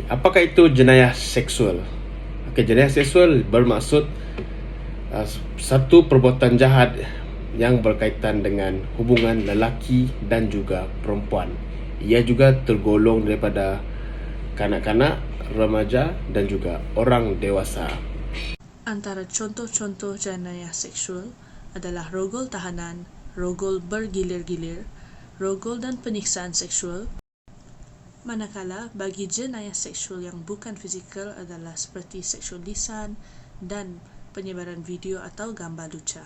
apakah itu jenayah seksual? Jenayah seksual bermaksud satu perbuatan jahat yang berkaitan dengan hubungan lelaki dan juga perempuan. Ia juga tergolong daripada kanak-kanak, remaja dan juga orang dewasa. Antara contoh-contoh jenayah seksual adalah rogol tahanan, rogol bergilir-gilir, rogol dan penyiksaan seksual. Manakala bagi jenayah seksual yang bukan fizikal adalah seperti seksual lisan dan penyebaran video atau gambar luca.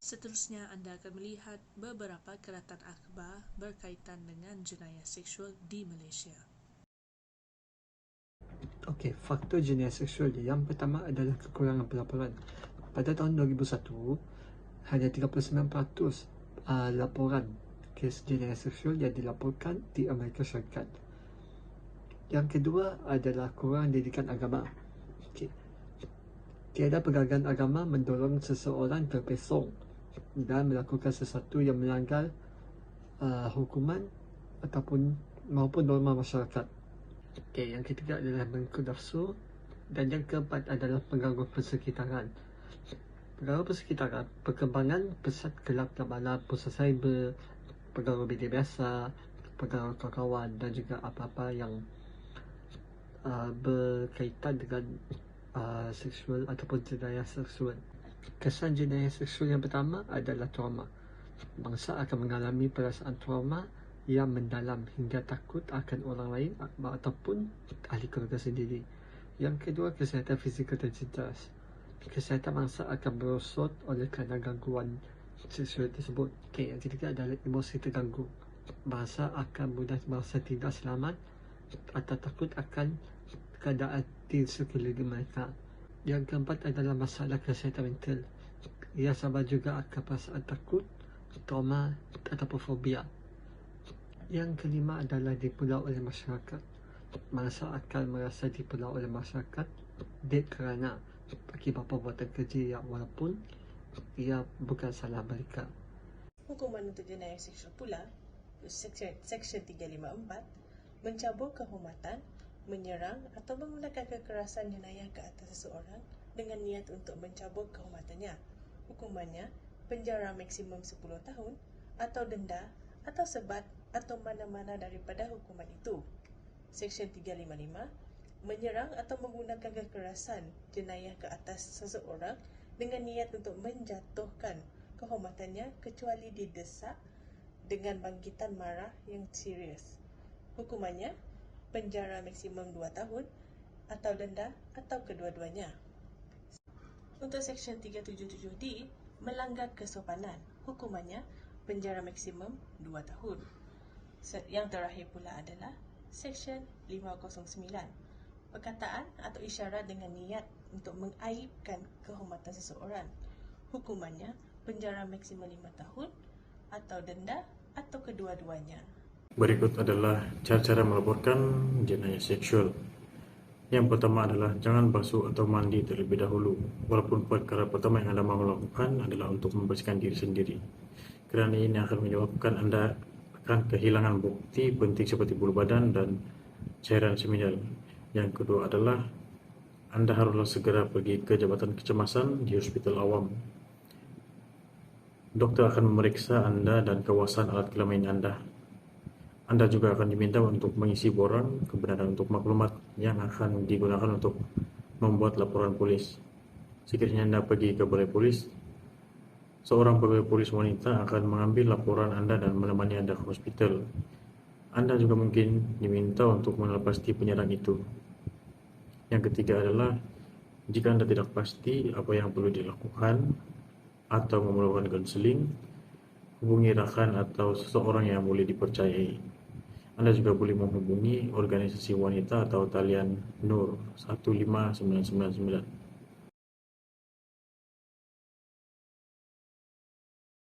Seterusnya anda akan melihat beberapa keratan akhbar berkaitan dengan jenayah seksual di Malaysia. Okey, faktor jenayah seksual yang pertama adalah kekurangan pelaporan. Pada tahun 2001, hanya 39% laporan kes jenayah seksual yang dilaporkan di Amerika Syarikat. Yang kedua adalah kurang didikan agama. Okay. Tiada pegangan agama mendorong seseorang terpesong dan melakukan sesuatu yang melanggar hukuman ataupun maupun norma masyarakat. Okay. Yang ketiga adalah mengikut nafsu dan yang keempat adalah pengganggu persekitaran. Pengganggu persekitaran, perkembangan pesat gelap dan malam, pusat cyber, pengganggu media biasa, pengganggu kawan-kawan dan juga apa-apa yang berkaitan dengan seksual ataupun jenayah seksual. Kesan jenayah seksual yang pertama adalah trauma. Bangsa akan mengalami perasaan trauma yang mendalam hingga takut akan orang lain ataupun ahli keluarga sendiri. Yang kedua, kesihatan fizikal dan cintas. Kesihatan bangsa akan merosot oleh kerana gangguan seksual tersebut. Okay, yang ketiga adalah emosi terganggu. Bangsa akan mudah merasa tidak selamat atau takut akan keadaan di sekeliling mereka. Yang keempat adalah masalah kesihatan mental. Ia sama juga akan perasaan takut, trauma ataupun fobia. Yang kelima adalah dipulau oleh masyarakat. Bangsa akan merasa dipulau oleh masyarakat kerana akibat perbuatan keji yang walaupun ia bukan salah mereka. Hukuman untuk jenayah seksual pula, Seksyen 354, mencabur kehormatan, menyerang atau menggunakan kekerasan jenayah ke atas seseorang dengan niat untuk mencabur kehormatannya. Hukumannya, penjara maksimum 10 tahun atau denda atau sebat atau mana-mana daripada hukuman itu. Seksyen 355, menyerang atau menggunakan kekerasan jenayah ke atas seseorang dengan niat untuk menjatuhkan kehormatannya kecuali didesak dengan bangkitan marah yang serius. Hukumannya, penjara maksimum 2 tahun atau denda atau kedua-duanya. Untuk Seksyen 377D, melanggar kesopanan. Hukumannya, penjara maksimum 2 tahun. Yang terakhir pula adalah Seksyen 509, perkataan atau isyarat dengan niat untuk mengaibkan kehormatan seseorang. Hukumannya, penjara maksimum 5 tahun atau denda atau kedua-duanya. Berikut adalah cara-cara melaporkan jenayah seksual. Yang pertama adalah jangan basuh atau mandi terlebih dahulu, walaupun perkara pertama yang anda mahu lakukan adalah untuk membersihkan diri sendiri, kerana ini akan menyebabkan anda akan kehilangan bukti penting seperti bulu badan dan cairan seminal. Yang kedua adalah anda haruslah segera pergi ke jabatan kecemasan di hospital awam. Doktor akan memeriksa anda dan kawasan alat kelamin anda. Anda juga akan diminta untuk mengisi borang kebenaran untuk maklumat yang akan digunakan untuk membuat laporan polis. Sekiranya anda pergi ke balai polis, seorang pegawai polis wanita akan mengambil laporan anda dan menemani anda ke hospital. Anda juga mungkin diminta untuk melepasti penyerang itu. Yang ketiga adalah jika anda tidak pasti apa yang perlu dilakukan atau memerlukan konseling, hubungi rakan atau seseorang yang boleh dipercayai. Anda juga boleh menghubungi organisasi wanita atau talian NUR 15999.